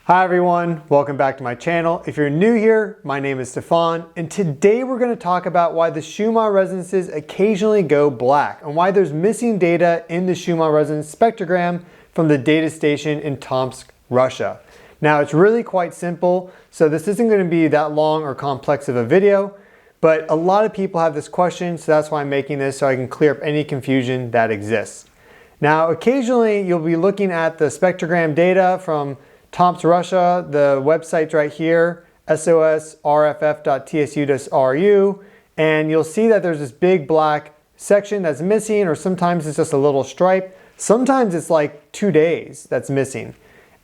Hi everyone, welcome back to my channel. If you're new here, my name is Stefan, and today we're going to talk about why the Schumann resonances occasionally go black and why there's missing data in the Schumann resonance spectrogram from the data station in Tomsk, Russia. Now it's really quite simple, so this isn't going to be that long or complex of a video, but a lot of people have this question, so that's why I'm making this, so I can clear up any confusion that exists. Now occasionally you'll be looking at the spectrogram data from Tomsk, Russia. The website's right here, sosrff.tsu.ru, and you'll see that there's this big black section that's missing, or sometimes it's just a little stripe. Sometimes it's like 2 days that's missing.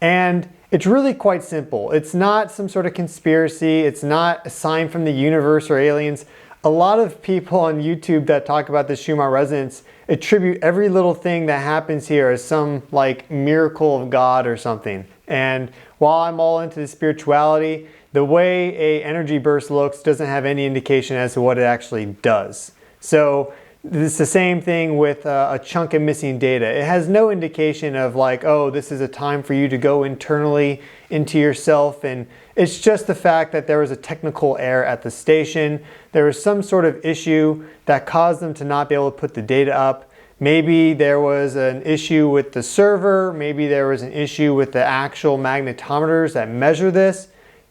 And it's really quite simple. It's not some sort of conspiracy. It's not a sign from the universe or aliens. A lot of people on YouTube that talk about the Schumann resonance attribute every little thing that happens here as some like miracle of God or something. And while I'm all into the spirituality, the way a energy burst looks doesn't have any indication as to what it actually does. So it's the same thing with a chunk of missing data. It has no indication of like, oh, this is a time for you to go internally into yourself. And it's just the fact that there was a technical error at the station. There was some sort of issue that caused them to not be able to put the data up. Maybe there was an issue with the server. Maybe there was an issue with the actual magnetometers that measure this.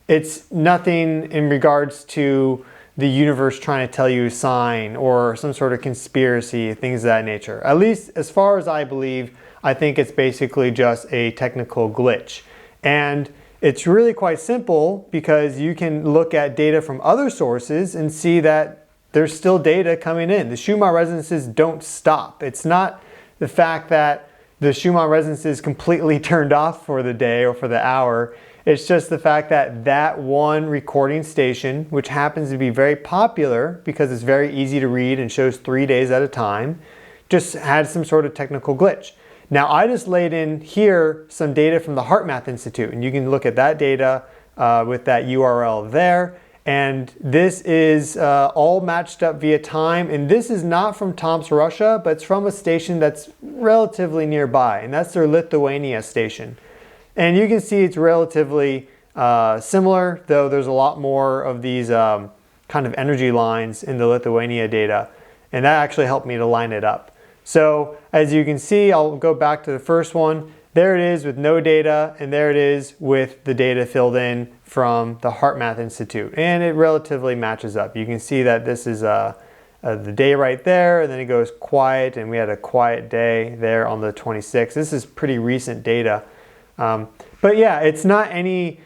It's nothing in regards to the universe trying to tell you a sign or some sort of conspiracy, things of that nature. At least as far as I believe, I think it's basically just a technical glitch. And it's really quite simple because you can look at data from other sources and see that there's still data coming in. The Schumann resonances don't stop. It's not the fact that the Schumann resonances completely turned off for the day or for the hour. It's just the fact that that one recording station, which happens to be very popular because it's very easy to read and shows 3 days at a time, just had some sort of technical glitch. Now I just laid in here some data from the HeartMath Institute, and you can look at that data with that URL there. And this is all matched up via time, and this is not from Tomsk, Russia, but it's from a station that's relatively nearby, and that's their Lithuania station. And you can see it's relatively similar, though there's a lot more of these kind of energy lines in the Lithuania data, and that actually helped me to line it up. So as you can see, I'll go back to the first one. There it is with no data, and there it is with the data filled in from the HeartMath Institute, and it relatively matches up. You can see that this is the day right there, and then it goes quiet, and we had a quiet day there on the 26th. This is pretty recent data. But yeah, it's not any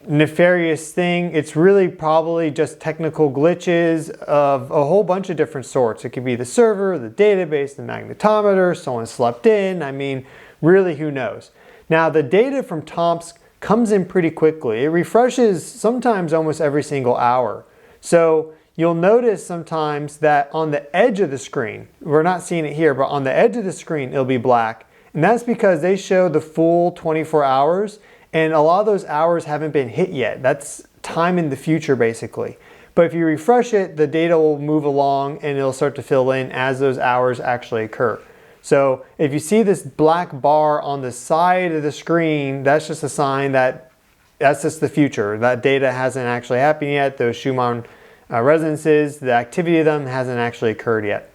nefarious thing. It's really probably just technical glitches of a whole bunch of different sorts. It could be the server, the database, the magnetometer, someone slept in. I mean, really, who knows? Now, the data from Tomsk comes in pretty quickly. It refreshes sometimes almost every single hour. So you'll notice sometimes that on the edge of the screen, we're not seeing it here, but on the edge of the screen, it'll be black. And that's because they show the full 24 hours, and a lot of those hours haven't been hit yet. That's time in the future, basically. But if you refresh it, the data will move along and it'll start to fill in as those hours actually occur. So if you see this black bar on the side of the screen, that's just a sign that that's just the future. That data hasn't actually happened yet. Those Schumann resonances, the activity of them hasn't actually occurred yet.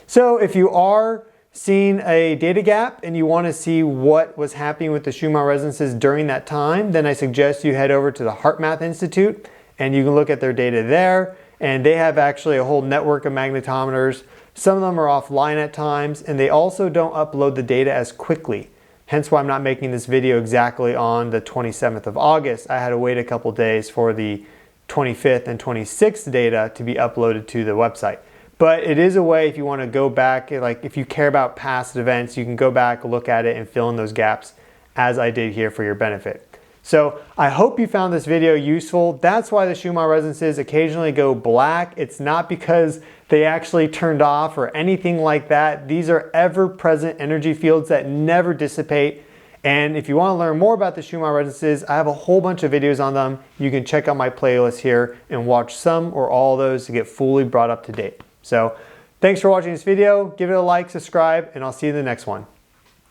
So if you are seeing a data gap and you want to see what was happening with the Schumann resonances during that time, then I suggest you head over to the HeartMath Institute and you can look at their data there. And they have actually a whole network of magnetometers. Some of them are offline at times, and they also don't upload the data as quickly. Hence why I'm not making this video exactly on the 27th of August. I had to wait a couple days for the 25th and 26th data to be uploaded to the website. But it is a way, if you want to go back, like if you care about past events, you can go back, look at it, and fill in those gaps as I did here for your benefit. So I hope you found this video useful. That's why the Schumann resonances occasionally go black. It's not because they actually turned off or anything like that. These are ever-present energy fields that never dissipate. And if you want to learn more about the Schumann resonances, I have a whole bunch of videos on them. You can check out my playlist here and watch some or all of those to get fully brought up to date. So thanks for watching this video. Give it a like, subscribe, and I'll see you in the next one.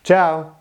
Ciao.